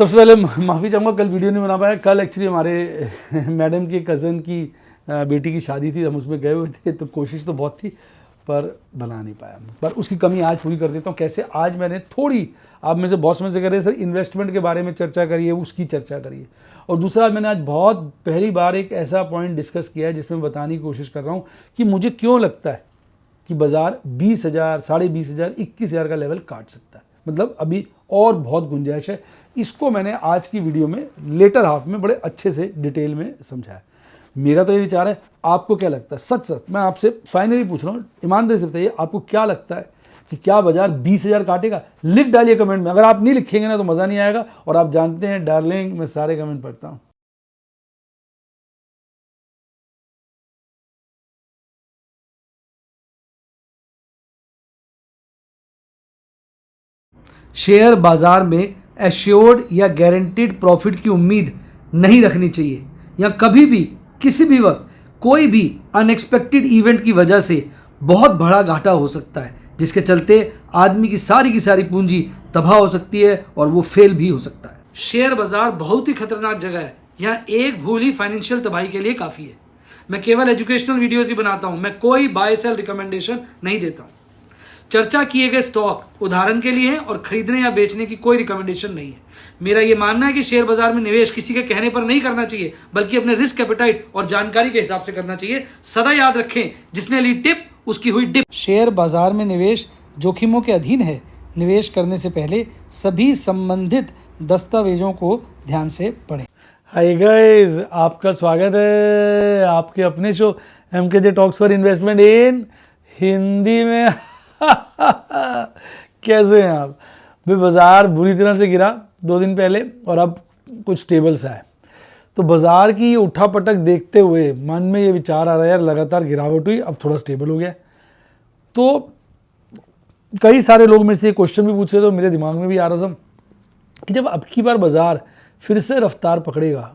सबसे पहले माफ़ी चाहूँगा, कल वीडियो नहीं बना पाया। कल एक्चुअली हमारे मैडम के कज़न की बेटी की शादी थी, हम उसमें गए हुए थे, तो कोशिश तो बहुत थी पर बना नहीं पाया। पर उसकी कमी आज पूरी कर देता हूँ। कैसे? आज मैंने थोड़ी, आप में से बॉस में से कह रहे सर इन्वेस्टमेंट के बारे में चर्चा करिए, उसकी चर्चा करिए। और दूसरा, मैंने आज बहुत पहली बार एक ऐसा पॉइंट डिस्कस किया है जिसमें बताने की कोशिश कर रहा हूँ कि मुझे क्यों लगता है कि बाज़ार 20,000, 20,500, 21,000 का लेवल काट सकता है। मतलब अभी और बहुत गुंजाइश है। इसको मैंने आज की वीडियो में लेटर हाफ में बड़े अच्छे से डिटेल में समझाया। मेरा तो ये विचार है, आपको क्या लगता है? सच सच मैं आपसे फाइनली पूछ रहा हूँ, ईमानदारी से बताइए, आपको क्या लगता है कि क्या बाजार 20,000 काटेगा? लिख डालिए कमेंट में। अगर आप नहीं लिखेंगे ना तो मज़ा नहीं आएगा। और आप जानते हैं डार्लिंग, मैं सारे कमेंट पढ़ता हूँ। शेयर बाजार में एश्योर्ड या गारंटीड प्रॉफिट की उम्मीद नहीं रखनी चाहिए, या कभी भी किसी भी वक्त कोई भी अनएक्सपेक्टेड इवेंट की वजह से बहुत बड़ा घाटा हो सकता है, जिसके चलते आदमी की सारी पूंजी तबाह हो सकती है और वो फेल भी हो सकता है। शेयर बाजार बहुत ही खतरनाक जगह है। यहाँ एक भूल ही फाइनेंशियल तबाही के लिए काफ़ी है। मैं केवल एजुकेशनल वीडियोज़ ही बनाता हूँ, मैं कोई बाय सेल रिकमेंडेशन नहीं देता हूँ। चर्चा किए गए स्टॉक उदाहरण के लिए हैं और खरीदने या बेचने की कोई रिकमेंडेशन नहीं है। मेरा यह मानना है कि शेयर बाजार में निवेश किसी के कहने पर नहीं करना चाहिए, बल्कि अपने रिस्क एपेटाइट और जानकारी के हिसाब से करना चाहिए। सदा याद रखें, जिसने ली टिप उसकी हुई डिप। शेयर बाजार में निवेश जोखिमों के अधीन है। निवेश करने से पहले सभी संबंधित दस्तावेजों को ध्यान से पढ़ें। हाय गाइस, आपका स्वागत है आपके अपने show MKJ talks for investment इन हिंदी में। कैसे हैं आप? भाई बाज़ार बुरी तरह से गिरा 2 दिन पहले और अब कुछ स्टेबल सा है। तो बाज़ार की उठापटक देखते हुए मन में ये विचार आ रहा है, यार लगातार गिरावट हुई, अब थोड़ा स्टेबल हो गया। तो कई सारे लोग मेरे से ये क्वेश्चन भी पूछ रहे थे, तो मेरे दिमाग में भी आ रहा था कि जब अब की बार बाज़ार फिर से रफ्तार पकड़ेगा,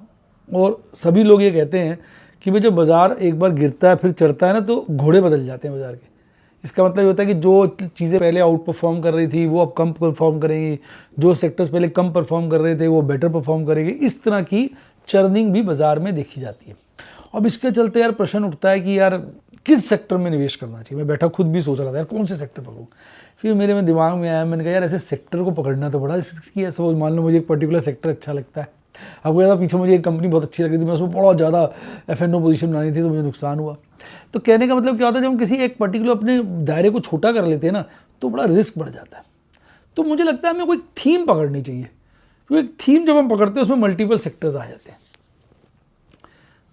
और सभी लोग ये कहते हैं कि भाई जब बाज़ार एक बार गिरता है फिर चढ़ता है ना, तो घोड़े बदल जाते हैं बाज़ार के। इसका मतलब ये होता है कि जो चीज़ें पहले आउट परफॉर्म कर रही थी वो अब कम परफॉर्म करेंगी, जो सेक्टर्स पहले कम परफॉर्म कर रहे थे वो बेटर परफॉर्म करेंगे। इस तरह की चर्निंग भी बाज़ार में देखी जाती है। अब इसके चलते यार प्रश्न उठता है कि यार किस सेक्टर में निवेश करना चाहिए। मैं बैठा खुद भी सोच रहा था यार कौन से सेक्टर पकड़ूँ। फिर मेरे में दिमाग में आया, मैंने कहा यार ऐसे सेक्टर को पकड़ना तो बड़ा रिस्की है। सपोज मान लो मुझे एक पर्टिकुलर सेक्टर अच्छा लगता है। आपको याद, पीछे मुझे एक कंपनी बहुत अच्छी लग रही थी, मैं उसमें बहुत ज़्यादा F&O पोजीशन बनानी थी, तो मुझे नुकसान हुआ। तो कहने का मतलब क्या होता है, जब हम किसी एक पर्टिकुलर अपने दायरे को छोटा कर लेते हैं ना, तो बड़ा रिस्क बढ़ जाता है। तो मुझे लगता है हमें कोई थीम पकड़नी चाहिए, क्योंकि एक थीम जब हम पकड़ते हैं उसमें मल्टीपल सेक्टर्स आ जाते हैं,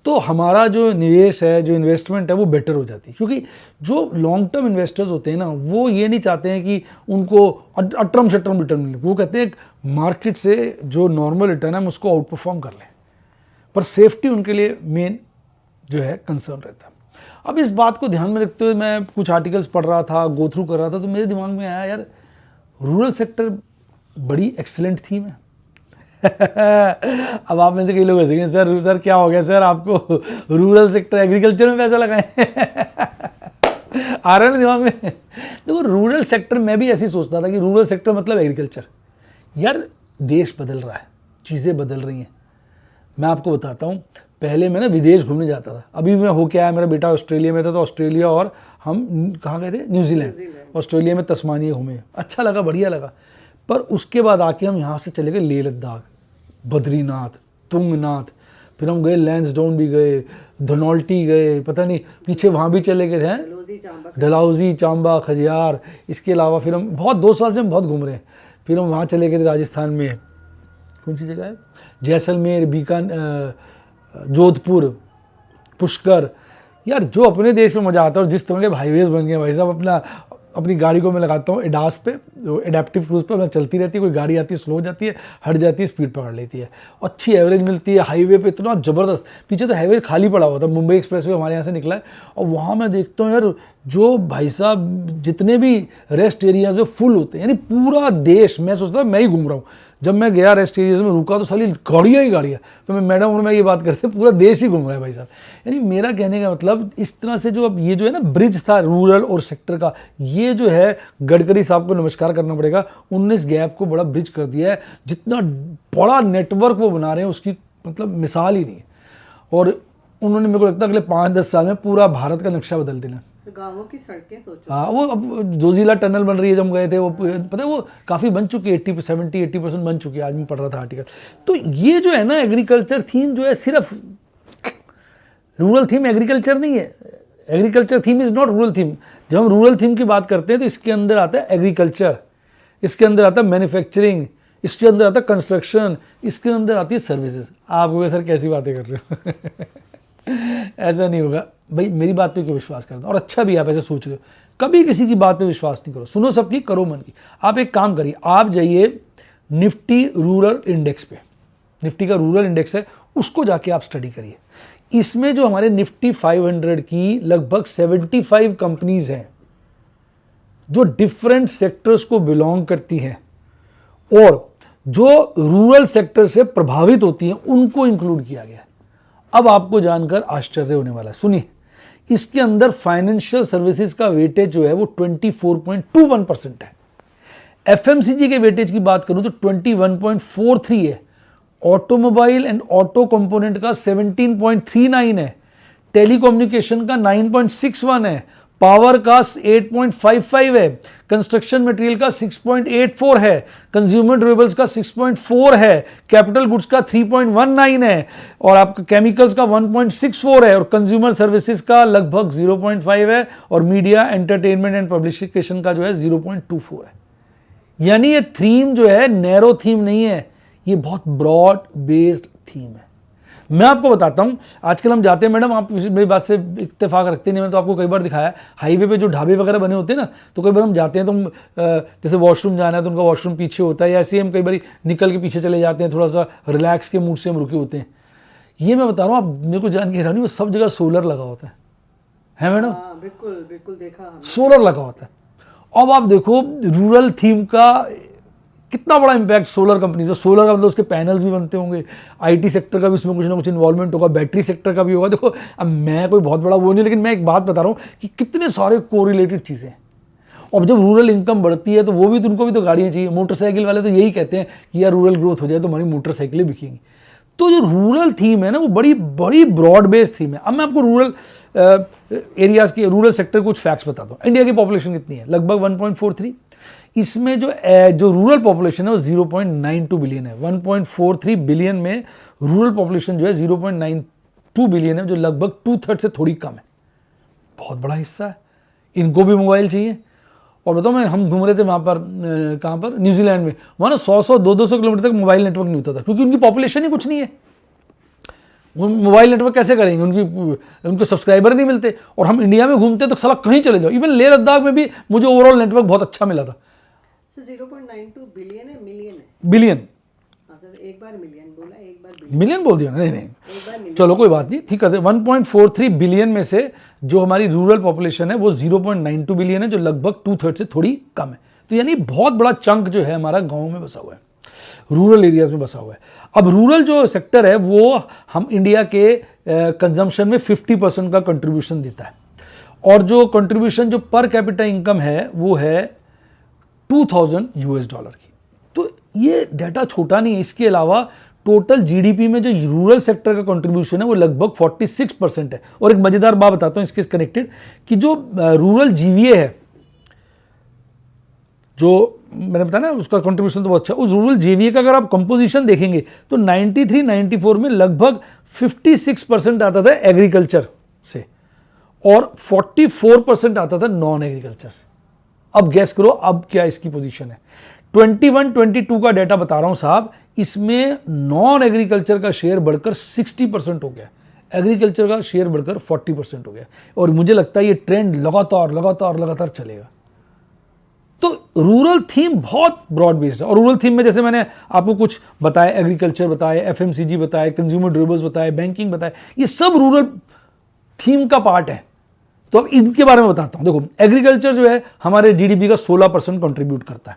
तो हमारा जो निवेश है, जो इन्वेस्टमेंट है वो बेटर हो जाती है। क्योंकि जो लॉन्ग टर्म इन्वेस्टर्स होते हैं ना, वो ये नहीं चाहते हैं कि उनको अटरम शटरम रिटर्न मिले। वो कहते हैं मार्केट से जो नॉर्मल रिटर्न है हम उसको आउट परफॉर्म कर लें, पर सेफ्टी उनके लिए मेन जो है कंसर्न रहता है। अब इस बात को ध्यान में रखते हुए मैं कुछ आर्टिकल्स पढ़ रहा था, गो थ्रू कर रहा था, तो मेरे दिमाग में आया यार रूरल सेक्टर बड़ी एक्सीलेंट थीम है। अब आप में से कई लोग हंसेंगे, सर क्या हो गया सर, आपको रूरल सेक्टर एग्रीकल्चर में पैसा लगाएं। आ रहा है ना दिमाग में? देखो रूरल सेक्टर, मैं भी ऐसे ही सोचता था कि रूरल सेक्टर मतलब एग्रीकल्चर। यार देश बदल रहा है, चीज़ें बदल रही हैं। मैं आपको बताता हूँ, पहले मैं ना विदेश घूमने जाता था। अभी मैं हो के आया, मेरा बेटा ऑस्ट्रेलिया में था, तो ऑस्ट्रेलिया और हम कहाँ गए थे? न्यूजीलैंड। ऑस्ट्रेलिया में तस्मानिया घूमे, अच्छा लगा, बढ़िया लगा। पर उसके बाद आके हम यहाँ से चले गए लेह लद्दाख, बद्रीनाथ, तुंगनाथ, फिर हम गए लैंसडाउन भी गए, धनौल्टी गए, पता नहीं पीछे वहाँ भी चले गए थे, डलहौजी, चांबा, खजियार। इसके अलावा फिर हम बहुत 2 साल से हम बहुत घूम रहे हैं। फिर हम वहाँ चले गए थे राजस्थान में, कौन सी जगह है, जैसलमेर, जोधपुर, पुष्कर। यार जो अपने देश में मज़ा आता है, और जिस तरह के हाईवेज बन गए भाई साहब, अपनी गाड़ी को मैं लगाता हूँ एडास पे, जो एडेप्टिव क्रूज पे, अपना चलती रहती है। कोई गाड़ी आती है स्लो हो जाती है, हट जाती है, स्पीड पकड़ लेती है, अच्छी एवरेज मिलती है। हाईवे पे इतना ज़बरदस्त, पीछे तो हाईवे खाली पड़ा हुआ था, मुंबई एक्सप्रेस वे हमारे यहाँ से निकला है, और वहाँ मैं देखता हूँ यार जो भाई साहब जितने भी रेस्ट एरियाज है फुल होते हैं। यानी पूरा देश, मैं सोचता मैं ही घूम रहा हूँ, जब मैं गया रेस्ट एरियाज में रुका तो साली गाड़ियाँ ही गाड़ियाँ, तो मैं मैडम और मैं ये बात करते पूरा देश ही घूम रहा है भाई साहब। यानी मेरा कहने का मतलब इस तरह से जो अब ये जो है ना ब्रिज था रूरल और सेक्टर का, ये जो है गडकरी साहब को नमस्कार करना पड़ेगा, उनने इस गैप को बड़ा ब्रिज कर दिया है। जितना बड़ा नेटवर्क वो बना रहे हैं उसकी मतलब मिसाल ही नहीं है। और उन्होंने मेरे को लगता है अगले 5-10 साल में पूरा भारत का नक्शा बदल देना। गाँवों की सड़कें सोचो। हाँ, वो अब जोजिला टनल बन रही है, जब हम गए थे वो पता है वो काफ़ी बन चुकी है, 80% बन चुकी है, आज मैं पढ़ रहा था आर्टिकल। तो ये जो है ना एग्रीकल्चर थीम जो है, सिर्फ रूरल थीम एग्रीकल्चर नहीं है, agriculture theme is not rural theme. जब हम रूरल थीम की बात करते हैं तो इसके अंदर आता है एग्रीकल्चर, इसके अंदर आता है मैन्युफैक्चरिंग, इसके अंदर आता है कंस्ट्रक्शन, इसके अंदर आती है सर्विसेज। आप कहोगे सर कैसी बातें कर रहे हो ऐसा नहीं होगा भाई, मेरी बात पे क्यों विश्वास करना, और अच्छा भी आप ऐसे सोच रहे हो। कभी किसी की बात पे विश्वास नहीं करो, सुनो सबकी, करो मन की। आप एक काम करिए, आप जाइए निफ्टी रूरल इंडेक्स पे, निफ्टी का रूरल इंडेक्स है, उसको जाके आप स्टडी करिए। इसमें जो हमारे निफ्टी 500 की लगभग 75 कंपनीज हैं जो डिफरेंट सेक्टर्स को बिलोंग करती हैं और जो रूरल सेक्टर से प्रभावित होती हैं, उनको इंक्लूड किया गया है। अब आपको जानकर आश्चर्य होने वाला है, सुनिए। इसके अंदर फाइनेंशियल सर्विसेज का वेटेज जो है वो 24.21% है। एफएमसीजी के वेटेज की बात करूं तो 21.43 है। ऑटोमोबाइल एंड ऑटो कंपोनेंट का 17.39 है। टेलीकम्युनिकेशन का 9.61 है। पावर का 8.55 है। कंस्ट्रक्शन मटेरियल का 6.84 है। कंज्यूमर ड्यूरेबल्स का 6.4 है। कैपिटल गुड्स का 3.19 है और आपका केमिकल्स का 1.64 है और कंज्यूमर सर्विसेज का लगभग 0.5 है और मीडिया एंटरटेनमेंट एंड पब्लिसिकेशन का जो है 0.24 है। यानी ये थीम जो है नैरो थीम नहीं है, ये बहुत ब्रॉड बेस्ड थीम है। मैं आपको बताता हूं, आजकल हम जाते हैं, मैडम आप मेरी बात से इत्तेफाक रखते नहीं, मैंने तो आपको कई बार दिखाया है, हाईवे पे जो ढाबे वगैरह बने होते हैं ना, तो कई बार हम जाते हैं तो जैसे वॉशरूम जाना है तो उनका वॉशरूम पीछे होता है, या ऐसे ही हम कई बार निकल के पीछे चले जाते हैं, थोड़ा सा रिलैक्स के मूड से हम रुके होते हैं। ये मैं बता रहा हूँ, आप मेरे को जान के हैरानी, वो सब जगह सोलर लगा होता है मैडम? बिल्कुल बिल्कुल देखा हमने। सोलर लगा होता है। अब आप देखो रूरल थीम का कितना बड़ा इंपैक्ट सोलर कंपनी, जो सोलर का मतलब उसके पैनल्स भी बनते होंगे, आईटी सेक्टर का भी उसमें कुछ ना कुछ इन्वॉल्वमेंट होगा, बैटरी सेक्टर का भी होगा। देखो अब मैं कोई बहुत बड़ा वो नहीं, लेकिन मैं एक बात बता रहा हूँ कि कितने सारे कोरिलेटेड चीज़ें हैं। और जब रूरल इनकम बढ़ती है तो वो भी तो उनको भी तो गाड़ियाँ चाहिए। मोटरसाइकिल वाले तो यही कहते हैं कि यार रूरल ग्रोथ हो जाए तो हमारी मोटरसाइकिलें बिकेंगी। तो जो रूरल थीम है ना, वो बड़ी बड़ी ब्रॉड बेस्ड थीम है। अब मैं आपको रूरल एरियाज की, रूरल सेक्टर कुछ फैक्ट्स बताता हूँ। इंडिया की पॉपुलेशन कितनी है? लगभग 1.43। इसमें जो रूरल पॉपुलेशन है वो 0.92 बिलियन है। 1.43 बिलियन में रूरल पॉपुलेशन जो है 0.92 बिलियन है, जो लगभग 2/3 से थोड़ी कम है। बहुत बड़ा हिस्सा है। इनको भी मोबाइल चाहिए। और बताओ, मैं हम घूम रहे थे वहाँ पर, कहाँ पर, न्यूजीलैंड में, वहाँ ना 100-100 200 किलोमीटर तक मोबाइल नेटवर्क नहीं होता था, क्योंकि उनकी पॉपुलेशन ही कुछ नहीं है। वो मोबाइल नेटवर्क कैसे करेंगे? उनको सब्सक्राइबर नहीं मिलते। और हम इंडिया में घूमते तो साला कहीं चले जाओ, इवन लेह लद्दाख में भी मुझे ओवरऑल नेटवर्क बहुत अच्छा मिला था। 0.92 बिलियन है, मिलियन है? बिलियन। एक बार मिलियन बोला, एक बार मिलियन बोल दिया? नहीं एक बार मिलियन। चलो कोई बात नहीं, ठीक है। 1.43 बिलियन में से जो हमारी रूरल पॉपुलेशन है वो 0.92 बिलियन है, जो लगभग 2/3 से थोड़ी कम है। तो यानी बहुत बड़ा चंक जो है हमारा गाँव में बसा हुआ है, रूरल एरियाज में बसा हुआ है। अब रूरल जो सेक्टर है वो हम इंडिया के कंजम्पशन में 50% का कंट्रीब्यूशन देता है। और जो कंट्रीब्यूशन जो पर कैपिटा इनकम है वो है $2000 की। तो ये डाटा छोटा नहीं है। इसके अलावा टोटल जीडीपी में जो रूरल सेक्टर का कंट्रीब्यूशन है वो लगभग 46% है। और एक मजेदार बात बताता हूं इसके कनेक्टेड, कि जो रूरल जीवीए है, जो मैंने बताया ना उसका कंट्रीब्यूशन तो बहुत अच्छा है। उस रूरल जीवीए का अगर आप कंपोजिशन देखेंगे तो 93-94 में लगभग 56% आता था एग्रीकल्चर से और 44% आता था नॉन एग्रीकल्चर से। अब गैस करो अब क्या इसकी पोजीशन है। 21-22 का डाटा बता रहा हूं साहब, इसमें नॉन एग्रीकल्चर का शेयर बढ़कर 60% हो गया, एग्रीकल्चर का शेयर बढ़कर 40% हो गया। और मुझे लगता है ये ट्रेंड लगातार चलेगा। तो रूरल थीम बहुत ब्रॉड बेस्ड है। और रूरल थीम में जैसे मैंने आपको कुछ बताया, एग्रीकल्चर बताया, एफएमसीजी बताया, कंज्यूमर ड्यूरेबल्स बताया, बैंकिंग बताया, ये सब रूरल थीम का पार्ट है। तो अब इनके बारे में बताता हूं। देखो, एग्रीकल्चर जो है हमारे जीडीपी का 16% कंट्रीब्यूट करता है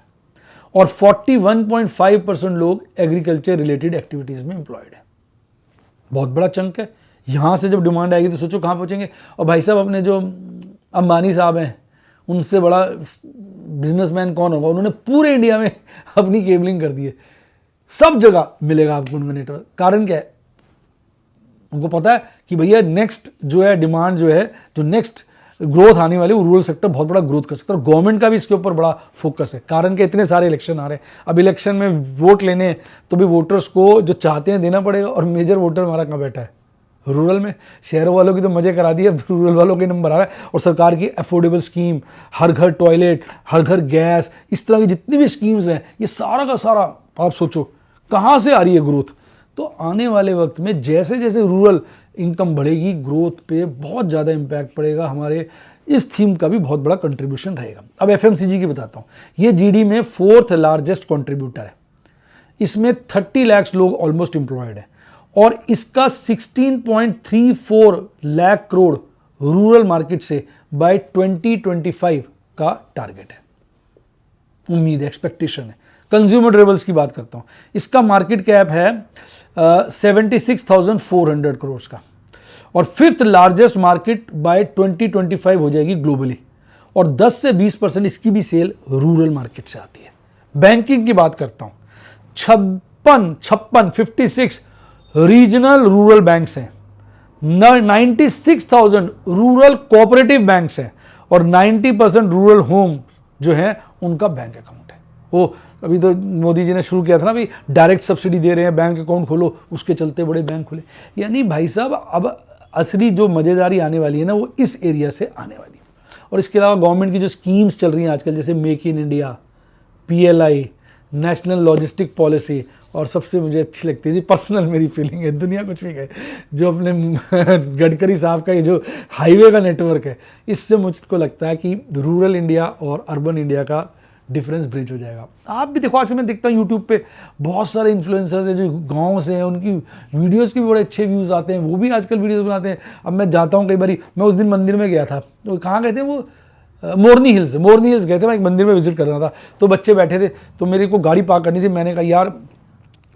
और 41.5% लोग एग्रीकल्चर रिलेटेड एक्टिविटीज़ में एम्प्लॉयड है। बहुत बड़ा चंक है। यहाँ से जब डिमांड आएगी तो सोचो कहाँ पहुँचेंगे। और भाई साहब अपने जो अंबानी साहब हैं, उनसे बड़ा बिजनेसमैन कौन होगा? उन्होंने पूरे इंडिया में अपनी केबलिंग कर दी है, सब जगह मिलेगा आपको उनका नेटवर्क। कारण क्या है? उनको पता है कि भैया नेक्स्ट जो है डिमांड जो है, जो नेक्स्ट ग्रोथ आने वाली, वो रूरल सेक्टर बहुत बड़ा ग्रोथ कर सकता है। और गवर्नमेंट का भी इसके ऊपर बड़ा फोकस है। कारण के इतने सारे इलेक्शन आ रहे हैं। अब इलेक्शन में वोट लेने तो भी वोटर्स को जो चाहते हैं देना पड़ेगा। और मेजर वोटर हमारा कहाँ बैठा है? रूरल में। शहरों वालों की तो मजे करा दी है, अब रूरल वालों के नंबर आ रहा है। और सरकार की अफोर्डेबल स्कीम, हर घर टॉयलेट, हर घर गैस, इस तरह की जितनी भी स्कीम्स हैं, ये सारा का सारा आप सोचो कहाँ से आ रही है ग्रोथ। तो आने वाले वक्त में जैसे जैसे रूरल इनकम बढ़ेगी, ग्रोथ पे बहुत ज़्यादा इम्पैक्ट पड़ेगा। हमारे इस थीम का भी बहुत बड़ा कंट्रीब्यूशन रहेगा। अब एफएमसीजी की बताता हूँ। ये जीडी में 4th लार्जेस्ट कंट्रीब्यूटर है। इसमें 30 लाख लोग ऑलमोस्ट एम्प्लॉयड हैं। और इसका 16.34 लाख करोड़ रूरल मार्केट से बाय 2025 का टारगेट है, उम्मीद है, एक्सपेक्टेशन है। कंज्यूमर ड्यूरेबल्स की बात करता हूं। इसका मार्केट कैप है 76,400 करोड़ का। और 5th लार्जेस्ट मार्केट बाय 2025 हो जाएगी ग्लोबली। और 10 से 20% इसकी भी सेल रूरल मार्केट से आती है। बैंकिंग की बात करता हूं। 56 रीजनल रूरल बैंक्स हैं, 96,000 रूरल कोऑपरेटिव बैंक्स हैं और 90% रूरल होम जो है उनका बैंक अकाउंट है। वो अभी तो मोदी जी ने शुरू किया था ना, भी डायरेक्ट सब्सिडी दे रहे हैं, बैंक अकाउंट खोलो, उसके चलते बड़े बैंक खुले। यानी भाई साहब अब असली जो मज़ेदारी आने वाली है ना, वो इस एरिया से आने वाली है। और इसके अलावा गवर्नमेंट की जो स्कीम्स चल रही हैं आजकल, जैसे make in India, PLI, national logistic policy, और सबसे मुझे अच्छी लगती है जी, पर्सनल मेरी फीलिंग है, दुनिया कुछ भी कहे, जो अपने गडकरी साहब का ये जो हाईवे का नेटवर्क है, इससे मुझको लगता है कि रूरल इंडिया और अर्बन इंडिया का डिफरेंस ब्रिज हो जाएगा। आप भी देखो, आजकल मैं देखता हूँ यूट्यूब पे बहुत सारे इन्फ्लुएंसर्स हैं जो गाँव से हैं, उनकी वीडियोस के भी बड़े अच्छे व्यूज़ आते हैं, वो भी आजकल वीडियोस बनाते हैं। अब मैं जाता हूँ कई बार, मैं उस दिन मंदिर में गया था, तो कहाँ गए थे वो, मोरनी हिल्स गए थे। मैं एक मंदिर में विजिट कर रहा था, तो बच्चे बैठे थे, तो मेरे को गाड़ी पार्क करनी थी। मैंने कहा यार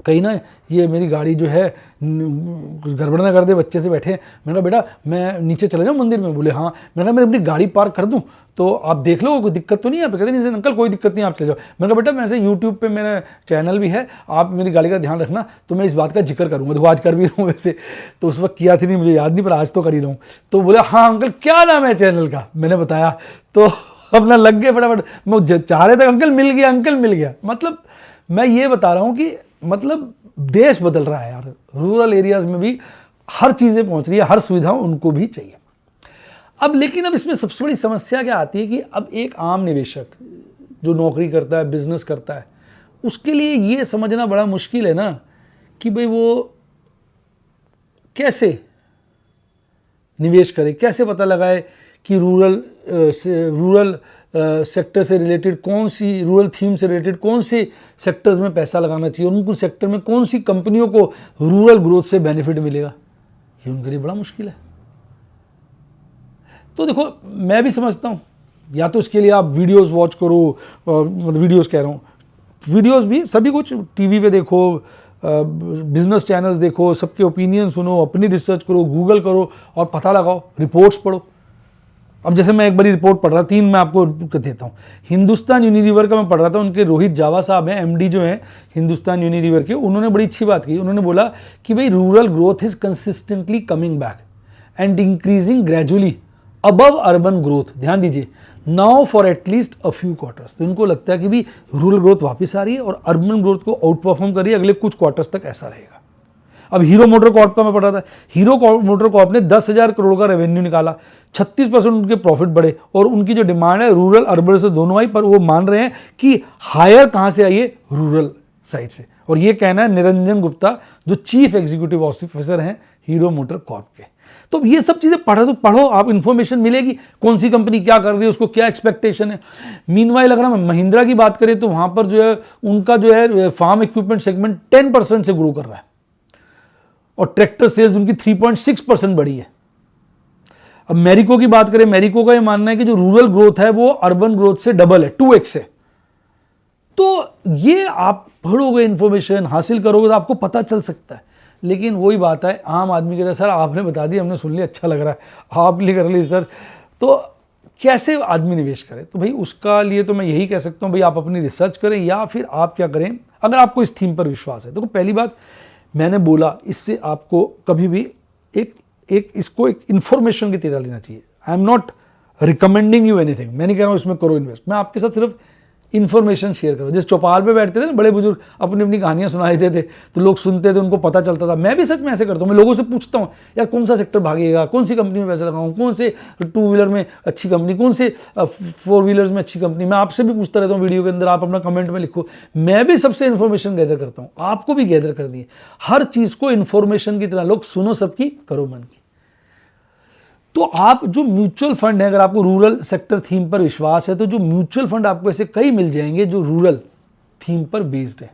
कहीं ना ये मेरी गाड़ी जो है कुछ गड़बड़ ना कर दे, बच्चे से बैठे हैं। मैंने कहा बेटा मैं नीचे चले जाऊँ मंदिर में? बोले हाँ। मैंने कहा मैं अपनी गाड़ी पार्क कर दूँ तो आप देख लो, कोई दिक्कत तो नहीं है? आप कहते नहीं अंकल कोई दिक्कत नहीं, आप चले जाओ। मैंने कहा बेटा मैं से यूट्यूब पे मेरा चैनल भी है, आप मेरी गाड़ी का ध्यान रखना, तो मैं इस बात का जिक्र करूँगा। देखो आज कर भी रहा हूँ वैसे, तो उस वक्त किया थी नहीं, मुझे याद नहीं, पर आज तो कर ही रहा हूँ। तो बोले हाँ अंकल क्या नाम है चैनल का? मैंने बताया, तो अपना लग गए फटाफट। मैं चाह रहे थे अंकल मिल गया, अंकल मिल गया। मतलब मैं ये बता रहा हूँ कि मतलब देश बदल रहा है यार। रूरल एरियाज में भी हर चीज़ें पहुंच रही है, हर सुविधा उनको भी चाहिए। अब लेकिन अब इसमें सबसे बड़ी समस्या क्या आती है कि अब एक आम निवेशक जो नौकरी करता है, बिजनेस करता है, उसके लिए ये समझना बड़ा मुश्किल है ना कि भाई वो कैसे निवेश करे, कैसे पता लगाए कि रूरल सेक्टर से रिलेटेड कौन सी, रूरल थीम से रिलेटेड कौन से सेक्टर्स में पैसा लगाना चाहिए, और उनको सेक्टर में कौन सी कंपनियों को रूरल ग्रोथ से बेनिफिट मिलेगा, ये उनके लिए बड़ा मुश्किल है। तो देखो मैं भी समझता हूँ, या तो इसके लिए आप वीडियोस वॉच करो, मतलब वीडियोस कह रहा हूँ, वीडियोस भी सभी कुछ टीवी पे देखो, बिजनेस चैनल्स देखो, सबके ओपिनियन सुनो, अपनी रिसर्च करो, गूगल करो और पता लगाओ, रिपोर्ट्स पढ़ो। अब जैसे मैं एक बड़ी रिपोर्ट पढ़ रहा, 3 मैं आपको देता हूँ। हिंदुस्तान यूनिलीवर का मैं पढ़ रहा था, उनके रोहित जावा साहब हैं, MD जो हैं हिंदुस्तान यूनिलीवर के, उन्होंने बड़ी अच्छी बात की। उन्होंने बोला कि भाई rural growth is consistently coming back and increasing gradually above urban growth. ध्यान दीजिए, now for at least a few quarters. तो इनको लगता है कि भाई रूरल ग्रोथ वापस आ रही है और अर्बन ग्रोथ को आउट परफॉर्म कर रही है, अगले कुछ क्वार्टर्स तक ऐसा रहेगा। अब हीरो मोटर कॉर्प का मैं पढ़ रहा था, हीरो मोटर कॉर्प ने 10,000 करोड़ का रेवेन्यू निकाला, 36% उनके प्रॉफिट बढ़े, और उनकी जो डिमांड है रूरल अर्बन से दोनों आई, पर वो मान रहे हैं कि हायर कहाँ से आई है, रूरल साइड से। और ये कहना है निरंजन गुप्ता जो चीफ एग्जीक्यूटिव ऑफिसर हैं हीरो मोटर कॉर्प के। तो ये सब चीज़ें पढ़ो, आप इन्फॉर्मेशन मिलेगी, कौन सी कंपनी क्या कर रही है, उसको क्या एक्सपेक्टेशन है। मीनवाइल अगर हम महिंद्रा की बात करें तो वहाँ पर जो है उनका जो है फार्म इक्विपमेंट सेगमेंट 10% से ग्रो कर रहा है, और ट्रैक्टर सेल्स उनकी 3.6% बढ़ी है। अब मैरिको की बात करें, मैरिको का ये मानना है कि जो रूरल ग्रोथ है वो अर्बन ग्रोथ से डबल है, 2x है। तो ये आप पढ़ोगे, इन्फॉर्मेशन हासिल करोगे तो आपको पता चल सकता है। लेकिन वही बात है, आम आदमी कहता है सर आपने बता दी, हमने सुन लिया, अच्छा लग रहा है, आप लिए कर ली सर, तो कैसे आदमी निवेश करे? तो भाई उसका लिए तो मैं यही कह सकता हूँ, भाई आप अपनी रिसर्च करें, या फिर आप क्या करें, अगर आपको इस थीम पर विश्वास है। देखो पहली बात मैंने बोला, इससे आपको कभी भी इसको एक इन्फॉर्मेशन की तरह लेना चाहिए। I am not recommending you anything, मैं नहीं कह रहा हूँ इसमें करो इन्वेस्ट, मैं आपके साथ सिर्फ इन्फॉर्मेशन शेयर करो। जिस चौपाल पे बैठते थे ना बड़े बुजुर्ग, अपनी अपनी कहानियां सुना देते थे, तो लोग सुनते थे, उनको पता चलता था। मैं भी सच में ऐसे करता हूँ, मैं लोगों से पूछता हूँ यार कौन सा सेक्टर भागेगा, कौन सी कंपनी में पैसे लगाऊं, कौन से 2 व्हीलर में अच्छी कंपनी, कौन से 4 व्हीलर्स में अच्छी कंपनी। मैं आपसे भी पूछता रहता हूँ वीडियो के अंदर, आप अपना कमेंट में लिखो। मैं भी सबसे इन्फॉर्मेशन गैदर करता हूँ, आपको भी गैदर करनी है। हर चीज़ को इन्फॉर्मेशन की तरह लोग सुनो, सबकी करो मन की। तो आप जो म्यूचुअल फंड है, अगर आपको रूरल सेक्टर थीम पर विश्वास है, तो जो म्यूचुअल फंड आपको ऐसे कई मिल जाएंगे जो रूरल थीम पर बेस्ड है।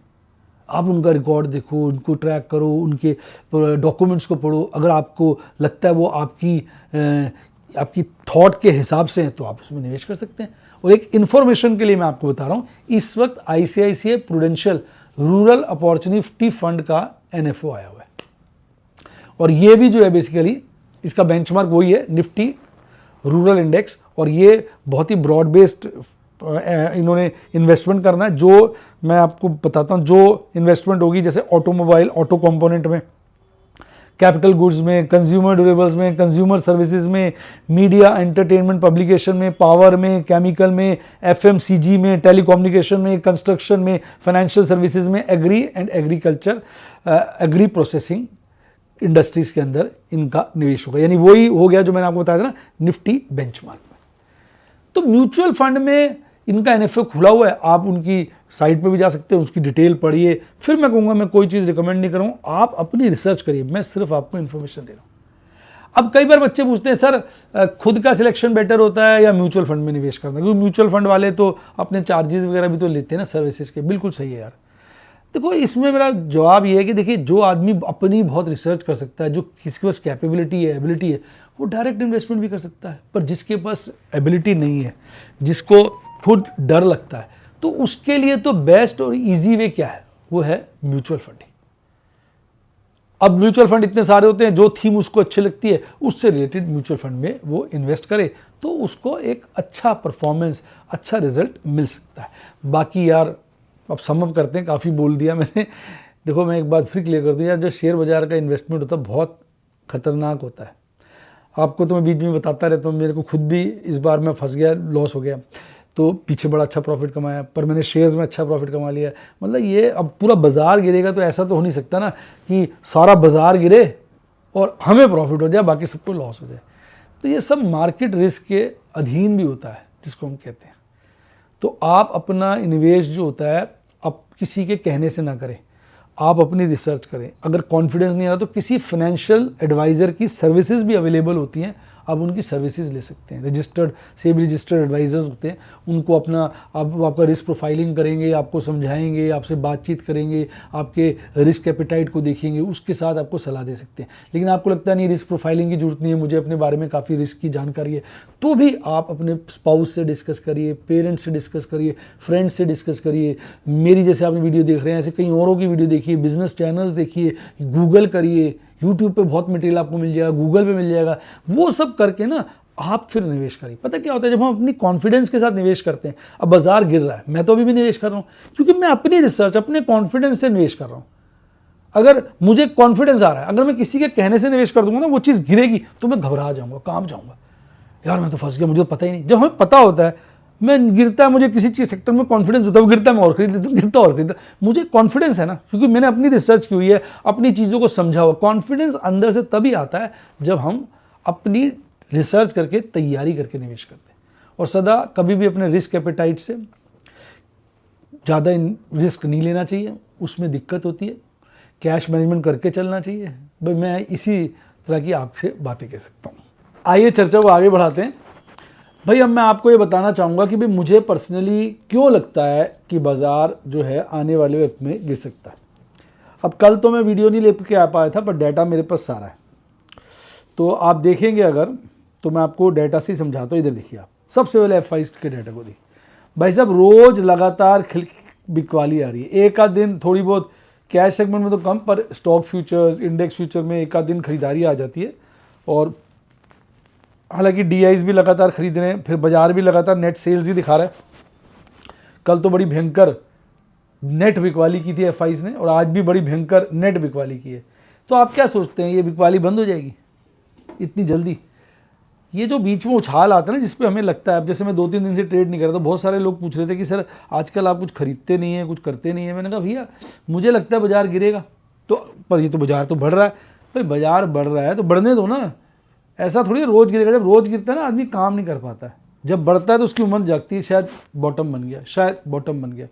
आप उनका रिकॉर्ड देखो, उनको ट्रैक करो, उनके डॉक्यूमेंट्स को पढ़ो। अगर आपको लगता है वो आपकी थॉट के हिसाब से हैं, तो आप उसमें निवेश कर सकते हैं। और एक इन्फॉर्मेशन के लिए मैं आपको बता रहा हूँ, इस वक्त ICICI prudential rural opportunity fund का NFO आया हुआ है, और ये भी जो है बेसिकली इसका बेंचमार्क वही है निफ्टी रूरल इंडेक्स। और ये बहुत ही ब्रॉड बेस्ड इन्होंने इन्वेस्टमेंट करना है। जो मैं आपको बताता हूँ, जो इन्वेस्टमेंट होगी जैसे ऑटोमोबाइल, ऑटो कंपोनेंट में, कैपिटल गुड्स में, कंज्यूमर ड्यूरेबल्स में, कंज्यूमर सर्विसेज में, मीडिया एंटरटेनमेंट पब्लिकेशन में, पावर में, केमिकल में, FMCG में, टेलीकम्युनिकेशन में, कंस्ट्रक्शन में, फाइनेंशियल सर्विसेज में, agri and agriculture, agri processing industries के अंदर इनका निवेश होगा। यानी वही हो गया जो मैंने आपको बताया था ना, निफ्टी बेंचमार्क में। तो म्यूचुअल फंड में इनका NFO खुला हुआ है, आप उनकी साइट पे भी जा सकते हैं, उसकी डिटेल पढ़िए। फिर मैं कहूँगा, मैं कोई चीज़ रिकमेंड नहीं करूँ, आप अपनी रिसर्च करिए, मैं सिर्फ आपको इन्फॉर्मेशन दे रहा हूँ। अब कई बार बच्चे पूछते हैं सर खुद का सिलेक्शन बेटर होता है या म्यूचुअल फंड में निवेश करना, क्योंकि म्यूचुअल फंड वाले तो अपने चार्जेस वगैरह भी तो लेते हैं ना सर्विसेज के। बिल्कुल सही है यार। देखो इसमें मेरा जवाब ये है कि देखिए, जो आदमी अपनी बहुत रिसर्च कर सकता है, जो किसके पास कैपेबिलिटी है, एबिलिटी है, वो डायरेक्ट इन्वेस्टमेंट भी कर सकता है। पर जिसके पास एबिलिटी नहीं है, जिसको खुद डर लगता है, तो उसके लिए तो बेस्ट और इजी वे क्या है, वो है म्यूचुअल फंड ही। अब म्यूचुअल फंड इतने सारे होते हैं, जो थीम उसको अच्छी लगती है उससे रिलेटेड म्यूचुअल फंड में वो इन्वेस्ट करे, तो उसको एक अच्छा परफॉर्मेंस, अच्छा रिजल्ट मिल सकता है। बाकी यार अब समअप करते हैं, काफ़ी बोल दिया मैंने। देखो मैं एक बात फिर क्लियर कर दूँ यार, जो शेयर बाजार का इन्वेस्टमेंट होता है बहुत खतरनाक होता है। आपको तो मैं बीच में बताता रहता हूँ, मेरे को खुद भी इस बार मैं फंस गया, लॉस हो गया, तो पीछे बड़ा अच्छा प्रॉफिट कमाया, पर मैंने शेयर्स में अच्छा प्रॉफिट कमा लिया। मतलब ये अब पूरा बाजार गिरेगा तो ऐसा तो हो नहीं सकता ना कि सारा बाजार गिरे और हमें प्रॉफिट हो जाए, बाकी सबको लॉस हो जाए। तो ये सब मार्केट रिस्क के अधीन भी होता है, जिसको हम कहते हैं। तो आप अपना निवेश जो होता है, आप किसी के कहने से ना करें, आप अपनी रिसर्च करें। अगर कॉन्फिडेंस नहीं आ रहा तो किसी फाइनेंशियल एडवाइज़र की सर्विसेज भी अवेलेबल होती हैं, आप उनकी सर्विसेज ले सकते हैं। रजिस्टर्ड सेबी रजिस्टर्ड एडवाइजर्स होते हैं, उनको अपना आपका रिस्क प्रोफाइलिंग करेंगे, आपको समझाएंगे, आपसे बातचीत करेंगे, आपके रिस्क एपिटाइट को देखेंगे, उसके साथ आपको सलाह दे सकते हैं। लेकिन आपको लगता नहीं रिस्क प्रोफाइलिंग की जरूरत नहीं है, मुझे अपने बारे में काफ़ी रिस्क की जानकारी है, तो भी आप अपने स्पाउस से डिस्कस करिए, पेरेंट्स से डिस्कस करिए, फ्रेंड्स से डिस्कस करिए। मेरी जैसे आपने वीडियो देख रहे हैं, ऐसे कई औरों की वीडियो देखिए, बिजनेस चैनल्स देखिए, गूगल करिए, यूट्यूब पे बहुत मटेरियल आपको मिल जाएगा, गूगल पे मिल जाएगा। वो सब करके ना आप फिर निवेश करिए। पता क्या होता है, जब हम अपनी कॉन्फिडेंस के साथ निवेश करते हैं, अब बाजार गिर रहा है, मैं तो अभी भी निवेश कर रहा हूँ क्योंकि मैं अपनी रिसर्च, अपने कॉन्फिडेंस से निवेश कर रहा हूँ। अगर मुझे कॉन्फिडेंस आ रहा है, अगर मैं किसी के कहने से निवेश कर दूंगा ना, वो चीज़ गिरेगी तो मैं घबरा जाऊंगा, कांप जाऊंगा, यार मैं तो फंस गया, मुझे तो पता ही नहीं। जब हमें पता होता है, मैं गिरता है, मुझे किसी चीज़ सेक्टर में कॉन्फिडेंस होता है, वो गिरता है, मैं और खरीद लेता हूँ, गिरता और खरीदता, मुझे कॉन्फिडेंस है ना, क्योंकि मैंने अपनी रिसर्च की हुई है, अपनी चीज़ों को समझा हुआ। कॉन्फिडेंस अंदर से तभी आता है जब हम अपनी रिसर्च करके, तैयारी करके निवेश करते हैं। और सदा कभी भी अपने रिस्क एपेटाइट से ज़्यादा रिस्क नहीं लेना चाहिए, उसमें दिक्कत होती है। कैश मैनेजमेंट करके चलना चाहिए। भाई मैं इसी तरह की आपसे बातें कह सकता हूँ। आइए चर्चा को आगे बढ़ाते हैं। भाई अब मैं आपको ये बताना चाहूँगा कि भाई मुझे पर्सनली क्यों लगता है कि बाज़ार जो है आने वाले वक्त में गिर सकता है। अब कल तो मैं वीडियो नहीं लेके आ पाया था, पर डाटा मेरे पास सारा है, तो आप देखेंगे अगर, तो मैं आपको डाटा से समझाता हूँ। इधर देखिए आप, सबसे पहले F5 के डाटा को देखिए। भाई साहब रोज़ लगातार बिकवाली आ रही है। एक आध दिन थोड़ी बहुत कैश सेगमेंट में तो कम, पर स्टॉक फ्यूचर्स, इंडेक्स फ्यूचर में एक आध दिन खरीदारी आ जाती है। और हालांकि डीआईज भी लगातार खरीद रहे हैं, फिर बाजार भी लगातार नेट सेल्स ही दिखा रहा है। कल तो बड़ी भयंकर नेट बिकवाली की थी एफआईज ने, और आज भी बड़ी भयंकर नेट बिकवाली की है। तो आप क्या सोचते हैं, ये बिकवाली बंद हो जाएगी इतनी जल्दी? ये जो बीच में उछाल आता है ना, जिसपे हमें लगता है, अब जैसे मैं 2-3 दिन से ट्रेड नहीं कर रहा, तो बहुत सारे लोग पूछ रहे थे कि सर आजकल आप कुछ खरीदते नहीं है, कुछ करते नहीं है। मैंने कहा भैया मुझे लगता है बाजार गिरेगा, तो पर ये तो बाजार तो बढ़ रहा है। भाई बाजार बढ़ रहा है तो बढ़ने दो ना, ऐसा थोड़ी रोज़ गिरेगा। जब रोज़ गिरता है ना, आदमी काम नहीं कर पाता है। जब बढ़ता है तो उसकी उम्र जागती है, शायद बॉटम बन गया, शायद बॉटम बन गया,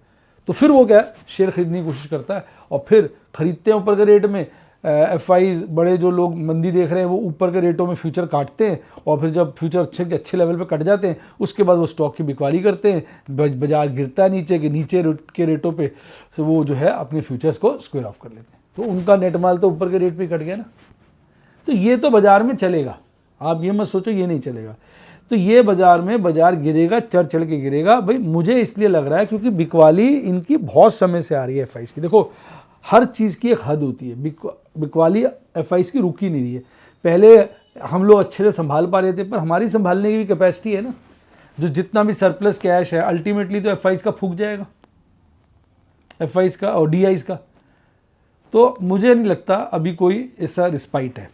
तो फिर वो क्या है, शेयर खरीदने की कोशिश करता है, और फिर खरीदते हैं ऊपर के रेट में। एफआई बड़े जो लोग मंदी देख रहे हैं वो ऊपर के रेटों में फ्यूचर काटते हैं, और फिर जब फ्यूचर अच्छे लेवल पे कट जाते हैं, उसके बाद वो स्टॉक की बिकवाली करते हैं। बाजार गिरता है नीचे के रेटों पे, तो वो जो है अपने फ्यूचर्स को स्क्वायर ऑफ कर लेते हैं। तो उनका नेट माल तो ऊपर के रेट पे कट गया ना। तो ये तो बाजार में चलेगा, आप ये मत सोचो ये नहीं चलेगा। तो ये बाजार में बाजार गिरेगा, चढ़ चढ़ के गिरेगा। भाई मुझे इसलिए लग रहा है क्योंकि बिकवाली इनकी बहुत समय से आ रही है एफआईज की। देखो हर चीज़ की एक हद होती है, बिकवाली एफआईज की रुकी नहीं रही है। पहले हम लोग अच्छे से संभाल पा रहे थे, पर हमारी संभालने की भी कैपेसिटी है ना। जो जितना भी सरप्लस कैश है अल्टीमेटली तो एफआईज का फूक जाएगा, एफआईज का और डीआईज का। तो मुझे नहीं लगता अभी कोई ऐसा रिस्पाइट है।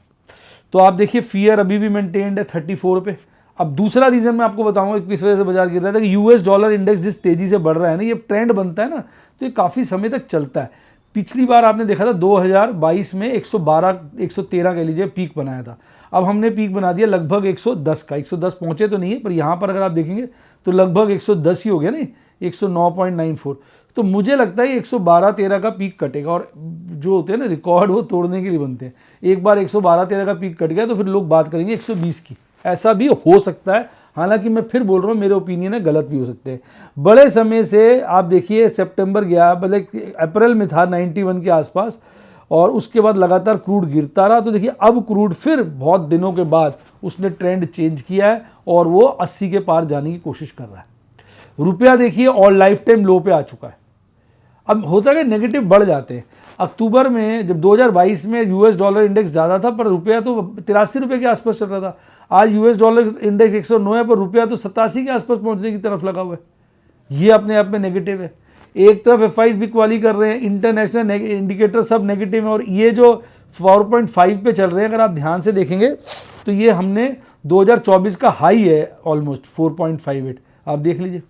तो आप देखिए फियर अभी भी मेंटेन्ड है 34 पे। अब दूसरा रीज़न मैं आपको बताऊंगा किस वजह से बाजार गिर रहा था कि यूएस डॉलर इंडेक्स जिस तेज़ी से बढ़ रहा है ना, ये ट्रेंड बनता है ना, तो ये काफ़ी समय तक चलता है। पिछली बार आपने देखा था 2022 में 113 कह लीजिए पीक बनाया था। अब हमने पीक बना दिया लगभग 110 का। 110 पहुंचे तो नहीं है, पर यहाँ पर अगर आप देखेंगे तो लगभग 110 ही हो गया, नहीं 109.94। तो मुझे लगता है 112-13 का पीक कटेगा, और जो होते हैं ना रिकॉर्ड वो तोड़ने के लिए बनते हैं। एक बार 112-13 का पीक कट गया तो फिर लोग बात करेंगे 120 की। ऐसा भी हो सकता है, हालांकि मैं फिर बोल रहा हूँ मेरे ओपिनियन है गलत भी हो सकते हैं। बड़े समय से आप देखिए सितंबर गया, मतलब अप्रैल में था 91 के आसपास, और उसके बाद लगातार क्रूड गिरता रहा। तो देखिए अब क्रूड फिर बहुत दिनों के बाद उसने ट्रेंड चेंज किया है और वो 80 के पार जाने की कोशिश कर रहा है। रुपया देखिए और लाइफ टाइम लो पे आ चुका है। अब होता है कि नेगेटिव बढ़ जाते हैं। अक्टूबर में जब 2022 में यूएस डॉलर इंडेक्स ज़्यादा था, पर रुपया तो 83 रुपये के आसपास चल रहा था। आज यूएस डॉलर इंडेक्स 109 है, पर रुपया तो 87 के आसपास पहुंचने की तरफ लगा हुआ है। ये अपने आप में नेगेटिव है। एक तरफ एफआईज बिकवाली कर रहे हैं, इंटरनेशनल इंडिकेटर सब नेगेटिव है, और ये जो 4.5 पे चल रहे हैं, अगर आप ध्यान से देखेंगे तो ये हमने 2024 का हाई है ऑलमोस्ट 4.58, आप देख लीजिए,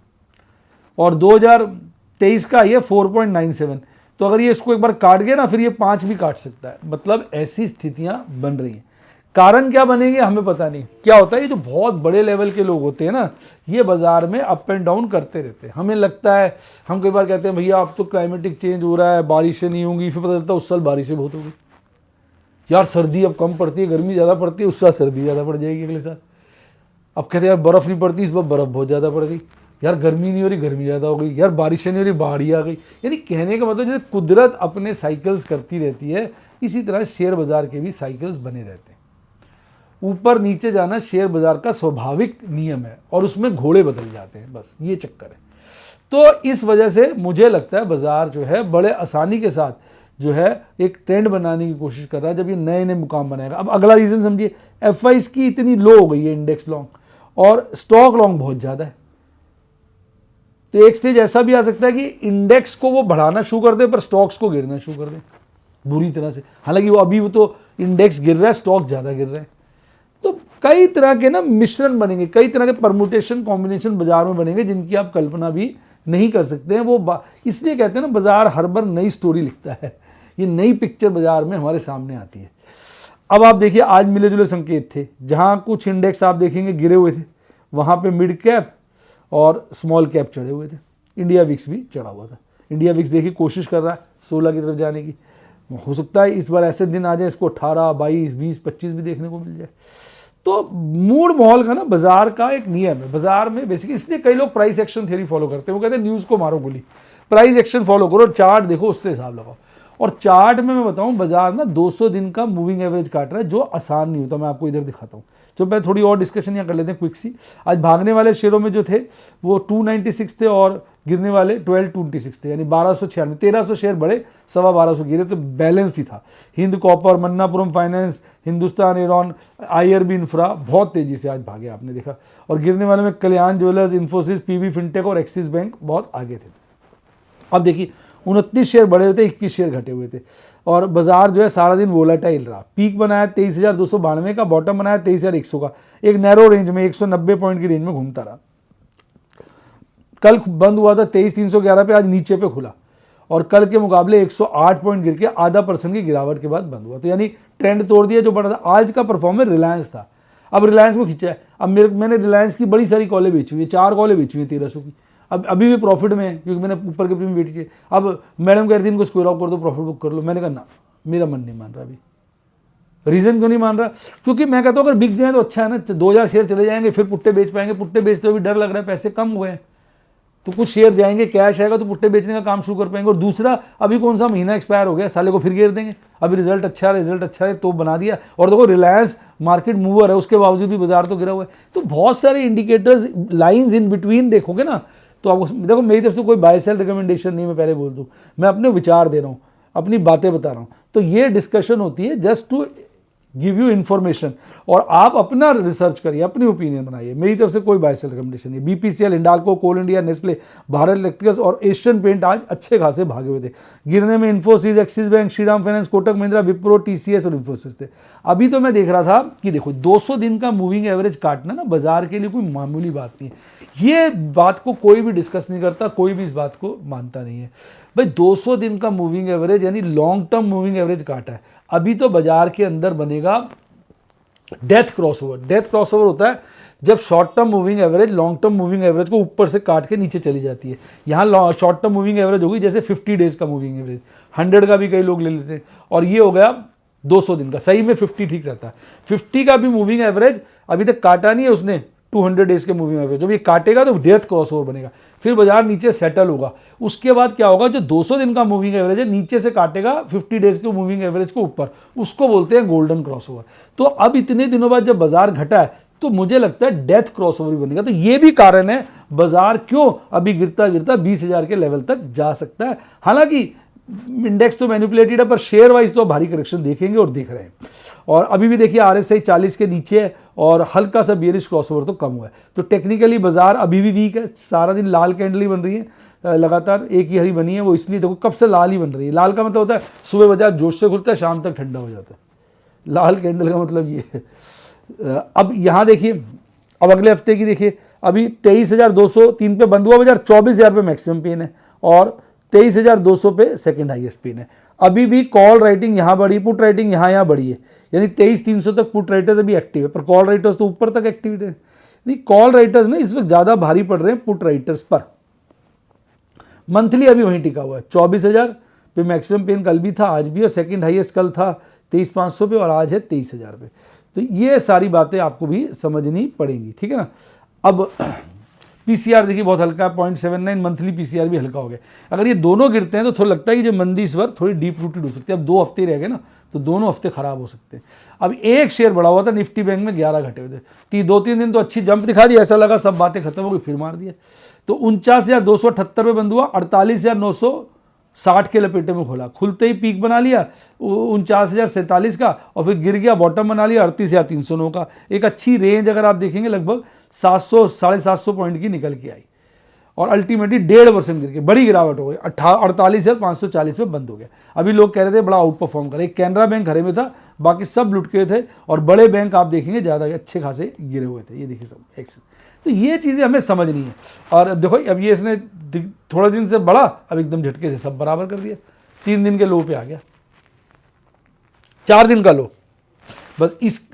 और 2023 का ये 4.97। तो अगर ये इसको एक बार काट गया ना, फिर ये 5 भी काट सकता है। मतलब ऐसी स्थितियां बन रही हैं। कारण क्या बनेंगे हमें पता नहीं। क्या होता है, ये जो बहुत बड़े लेवल के लोग होते हैं ना, ये बाजार में अप एंड डाउन करते रहते हैं। हमें लगता है, हम कई बार कहते हैं भैया अब तो क्लाइमेटिक चेंज हो रहा है, बारिशें नहीं होंगी, फिर पता चलता है उस साल बारिशें बहुत होगी। यार सर्दी अब कम पड़ती है, गर्मी ज़्यादा पड़ती है, उस साल सर्दी ज़्यादा पड़ जाएगी अगले साल। अब कहते हैं यार बर्फ़ नहीं पड़ती, इस बार बर्फ़ बहुत ज़्यादा पड़ गई। यार गर्मी नहीं हो रही, गर्मी ज़्यादा हो गई। यार बारिशें नहीं हो रही, बाढ़ ही आ गई। यानी कहने का मतलब जैसे कुदरत अपने साइकिल्स करती रहती है, इसी तरह शेयर बाजार के भी साइकिल्स बने रहते हैं। ऊपर नीचे जाना शेयर बाजार का स्वाभाविक नियम है, और उसमें घोड़े बदल जाते हैं, बस ये चक्कर है। तो इस वजह से मुझे लगता है बाजार जो है बड़े आसानी के साथ जो है एक ट्रेंड बनाने की कोशिश कर रहा है, जब ये नए नए मुकाम बनाएगा। अब अगला रीज़न समझिए, एफआईज की इतनी लो हो गई है इंडेक्स लॉन्ग, और स्टॉक लॉन्ग बहुत ज़्यादा है। तो एक स्टेज ऐसा भी आ सकता है कि इंडेक्स को वो बढ़ाना शुरू कर दे, पर स्टॉक्स को गिरना शुरू कर दे बुरी तरह से। हालांकि वो अभी वो तो इंडेक्स गिर रहा है, स्टॉक ज़्यादा गिर रहे हैं। तो कई तरह के ना मिश्रण बनेंगे, कई तरह के परमुटेशन कॉम्बिनेशन बाजार में बनेंगे, जिनकी आप कल्पना भी नहीं कर सकते हैं। वो इसलिए कहते हैं ना, बाजार हर बार नई स्टोरी लिखता है। ये नई पिक्चर बाजार में हमारे सामने आती है। अब आप देखिए आज मिले जुले संकेत थे। जहां कुछ इंडेक्स आप देखेंगे गिरे हुए थे, वहां पे मिड कैप और स्मॉल कैप चढ़े हुए थे। इंडिया विक्स भी चढ़ा हुआ था। इंडिया विक्स देखिए कोशिश कर रहा है 16 की तरफ जाने की। हो सकता है इस बार ऐसे दिन आ जाए इसको 18, 22, 20, 25 भी देखने को मिल जाए। तो मूड माहौल का ना बाजार का एक नियम है। बाजार में बेसिकली इसलिए कई लोग प्राइस एक्शन थ्योरी फॉलो करते हैं। वो कहते हैं न्यूज़ को मारो गोली, प्राइस एक्शन फॉलो करो, चार्ट देखो, उससे हिसाब लगाओ। और चार्ट में मैं बताऊं, बाजार ना 200 दिन का मूविंग एवरेज काट रहा है, जो आसान नहीं होता। मैं आपको इधर दिखाता हूं। तो मैं थोड़ी और डिस्कशन यहाँ कर लेते हैं क्विक सी। आज भागने वाले शेयरों में जो थे वो 296 थे, और गिरने वाले 1226 थे, यानी 1296, 1300 शेयर बढ़े, 1250 गिरे, तो बैलेंस ही था। हिंद कॉपर, मन्नापुरम फाइनेंस, हिंदुस्तान एयरॉन, IRB इंफ्रा बहुत तेजी से आज भागे, आपने देखा। और गिरने वाले में कल्याण ज्वेलर्स, इन्फोसिस, PB फिनटेक और एक्सिस बैंक बहुत आगे थे। अब देखिए 29 शेयर बढ़े हुए थे, 21 शेयर घटे हुए थे, और बाजार जो है सारा दिन वोलाटाइल रहा। पीक बनाया 23,292 का, बॉटम बनाया 23,100 का, एक नैरो रेंज में 190 पॉइंट की रेंज में घूमता रहा। कल बंद हुआ था 23,311 पे, आज नीचे पे खुला, और कल के मुकाबले 108 पॉइंट गिर के 0.5% की गिरावट के बाद बंद हुआ। तो यानी ट्रेंड तोड़ दिया जो बड़ा था। आज का परफॉर्मर रिलायंस था, अब रिलायंस को खींचा है। अब मैंने रिलायंस की बड़ी सारी कॉलें बेची हुई है, 4 कॉलें बेची हुई हैं 1300 की, अब अभी भी प्रॉफिट में है क्योंकि मैंने ऊपर के प्रीमियम बेची है। अब मैडम कहती है इनको स्क्वायर ऑफ कर दो, प्रॉफिट बुक कर लो, मैंने कहा ना, मेरा मन नहीं मान रहा अभी। रीजन क्यों नहीं मान रहा? क्योंकि मैं कहता हूँ अगर बिक जाए तो अच्छा है ना, 2000 शेयर चले जाएंगे, फिर पुट्टे बेच पाएंगे। पुट्टे बेचते हुए भी डर लग रहा है, पैसे कम हुए हैं, तो कुछ शेयर जाएंगे, कैश आएगा तो पुट्टे बेचने का काम शुरू कर पाएंगे। और दूसरा, अभी कौन सा महीना एक्सपायर हो गया, साले को फिर घेर देंगे। अभी रिजल्ट अच्छा है तो बना दिया। और देखो रिलायंस मार्केट मूवर है, उसके बावजूद भी बाजार तो गिरा हुआ है। तो बहुत सारे इंडिकेटर्स, लाइंस इन बिटवीन देखोगे ना, तो आपको देखो, मेरी तरफ से कोई बाय सेल रिकमेंडेशन नहीं, मैं पहले बोल दूं, मैं अपने विचार दे रहा हूँ, अपनी बातें बता रहा हूँ। तो ये डिस्कशन होती है just to give you information, और आप अपना रिसर्च करिए, अपनी ओपिनियन बनाइए। मेरी तरफ से कोई बाय सेल रिकमेंडेशन नहीं। BPCL, हिंडाल्को, कोल इंडिया, नेस्ले, भारत इलेक्ट्रिकल्स और एशियन पेंट आज अच्छे खासे भागे हुए थे। गिरने में Infosys, axis bank, Shriram finance, Kotak Mahindra, Wipro, TCS और इन्फोसिस थे। अभी तो मैं देख रहा था कि देखो 200 दिन का मूविंग एवरेज काटना ना बाजार के लिए कोई मामूली बात नहीं है। ये बात को कोई भी डिस्कस नहीं करता, कोई भी इस बात को मानता नहीं है। भाई 200 दिन का मूविंग एवरेज यानी लॉन्ग टर्म मूविंग एवरेज काटा है। अभी तो बाजार के अंदर बनेगा डेथ क्रॉसओवर। डेथ क्रॉसओवर होता है जब short term moving average long term moving average को ऊपर से काट के नीचे चली जाती है। यहाँ शॉर्ट टर्म मूविंग एवरेज होगी जैसे 50 डेज का मूविंग एवरेज, 100 का भी कई लोग ले लेते हैं, और ये हो गया 200 दिन का। सही में 50 ठीक रहता है। 50 का भी मूविंग एवरेज अभी तक काटा नहीं है उसने, 200 डेज के मूविंग एवरेज। जब ये काटेगा तो डेथ क्रॉसओवर बनेगा, फिर बाजार नीचे सेटल होगा। उसके बाद क्या होगा, जो 200 दिन का मूविंग एवरेज है नीचे से काटेगा 50 डेज के मूविंग एवरेज को ऊपर, उसको बोलते हैं गोल्डन क्रॉसओवर। तो अब इतने दिनों बाद जब बाजार घटा है तो मुझे लगता है डेथ क्रॉसओवर भी बनेगा। तो ये भी कारण है बाजार क्यों अभी गिरता गिरता 20,000 के लेवल तक जा सकता है। हालांकि इंडेक्स तो मैनिपुलेटेड है, पर शेयर वाइज तो भारी करेक्शन देखेंगे और देख रहे हैं। और अभी भी देखिए RSI 40 के नीचे है और हल्का सा बेयरिश क्रॉसओवर तो कम हुआ है। तो टेक्निकली बाजार अभी भी वीक है, सारा दिन लाल कैंडल ही बन रही है, लगातार एक ही हरी बनी है। वो इसलिए देखो कब से लाल ही बन रही है। लाल का मतलब होता है सुबह बाजार जोश से खुलता है, शाम तक ठंडा हो जाता है। लाल कैंडल का मतलब ये है। अब यहाँ देखिए, अब अगले हफ्ते की देखिए, अभी 23,203 पे बंद हुआ बाजार, 24,000 पे मैक्सिमम पेन है और 23,200 पे सेकंड हाईएस्ट पेन है। अभी भी कॉल राइटिंग यहाँ बढ़ी, पुट राइटिंग यहाँ बढ़ी है, यानी 23,300 तक पुट राइटर्स अभी एक्टिव है, पर कॉल राइटर्स तो ऊपर तक एक्टिव है। नहीं, कॉल राइटर्स ना इस वक्त ज़्यादा भारी पड़ रहे हैं पुट राइटर्स पर। मंथली अभी वहीं टिका हुआ है, 24,000 पे मैक्सिमम पेन कल भी था, आज भी, और सेकंड हाईएस्ट कल था 23,500 पे और आज है 23,000 पे। तो ये सारी बातें आपको भी समझनी पड़ेंगी, ठीक है ना। अब PCR देखिए बहुत हल्का है, 0.79, मंथली PCR भी हल्का हो गया। अगर ये दोनों गिरते हैं तो थोड़ा लगता है कि जो मंदी इस बार थोड़ी डीप रूटेड हो सकती है। अब 2 हफ्ते रह गए ना, तो दोनों हफ्ते खराब हो सकते हैं। अब एक शेयर बढ़ा हुआ था निफ्टी बैंक में, 11 घटे हुए थे। 2-3 दिन तो अच्छी जंप दिखा दी, ऐसा लगा सब बातें खत्म हो गई, फिर मार दिया। तो 49,278 पे बंद हुआ, 48,960 के लपेटे में खोला, खुलते ही पीक बना लिया 49,047 का, और फिर गिर गया, बॉटम बना लिया 38,309 का। एक अच्छी रेंज अगर आप देखेंगे लगभग 700 750 पॉइंट की निकल के आई, और अल्टीमेटली 1.5% गिर के बड़ी गिरावट हो गई, 48,540 पे बंद हो गया। अभी लोग कह रहे थे बड़ा आउट परफॉर्म करे, एक कैनरा बैंक हरे में था, बाकी सब लुट के थे, और बड़े बैंक आप देखेंगे ज़्यादा अच्छे खासे गिरे हुए थे। ये देखिए सब एक्सेस। तो ये चीज़ें हमें समझनी है। और देखो अब ये इसने थोड़ा दिन से बढ़ा, अब एकदम झटके से सब बराबर कर दिया, 3 दिन के लो पे आ गया, 4 दिन का लो बस। इस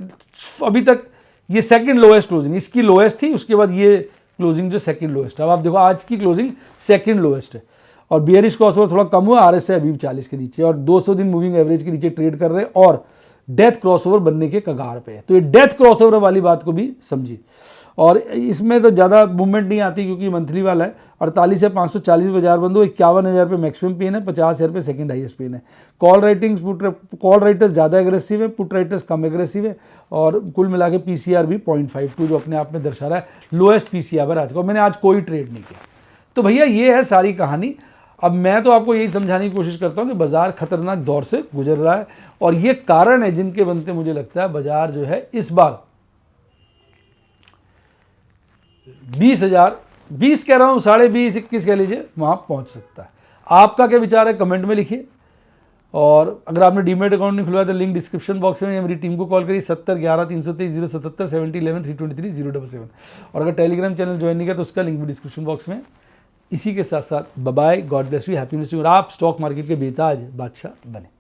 अभी तक ये सेकंड लोएस्ट क्लोजिंग, इसकी लोएस्ट थी, उसके बाद ये क्लोजिंग जो सेकंड लोएस्ट है। अब आप देखो आज की क्लोजिंग सेकंड लोएस्ट है, और बियरिश क्रॉसओवर थोड़ा कम हुआ, RSI अभी 40 के नीचे, और 200 दिन मूविंग एवरेज के नीचे ट्रेड कर रहे हैं, और डेथ क्रॉसओवर बनने के कगार पे है। तो ये डेथ क्रॉसओवर वाली बात को भी समझिए। और इसमें तो ज़्यादा मूवमेंट नहीं आती क्योंकि मंथली वाला है। 48,540 बाजार बंद हो, 51,000 पे मैक्सिमम पेन है, 50,000 पे सेकंड हाईएस्ट पेन है। कॉल राइटिंग्स कॉल राइटर्स ज़्यादा एग्रेसिव है, पुट राइटर्स कम एग्रेसिव है, और कुल मिला के PCR भी 0.52 जो अपने आप में दर्शा रहा है लोएस्ट PCR है आज का। मैंने आज कोई ट्रेड नहीं किया, तो भैया ये है सारी कहानी। अब मैं तो आपको यही समझाने की कोशिश करता हूँ कि बाजार खतरनाक दौर से गुजर रहा है और ये कारण है जिनके बनते मुझे लगता है बाजार जो है इस बार 20 कह रहा हूँ, 20.5 21 कह लीजिए, वहाँ पहुँच सकता है। आपका क्या विचार है कमेंट में लिखिए। और अगर आपने डीमेट अकाउंट नहीं खुलवाया तो लिंक डिस्क्रिप्शन बॉक्स में, या मेरी टीम को कॉल करिए 70 11 323 077 70 11 323 077। और अगर टेलीग्राम चैनल ज्वाइन नहीं किया तो उसका लिंक भी डिस्क्रिप्शन बॉक्स में। इसी के साथ साथ bye, God bless you, happy news. और आप स्टॉक मार्केट के बेताज बादशाह बने।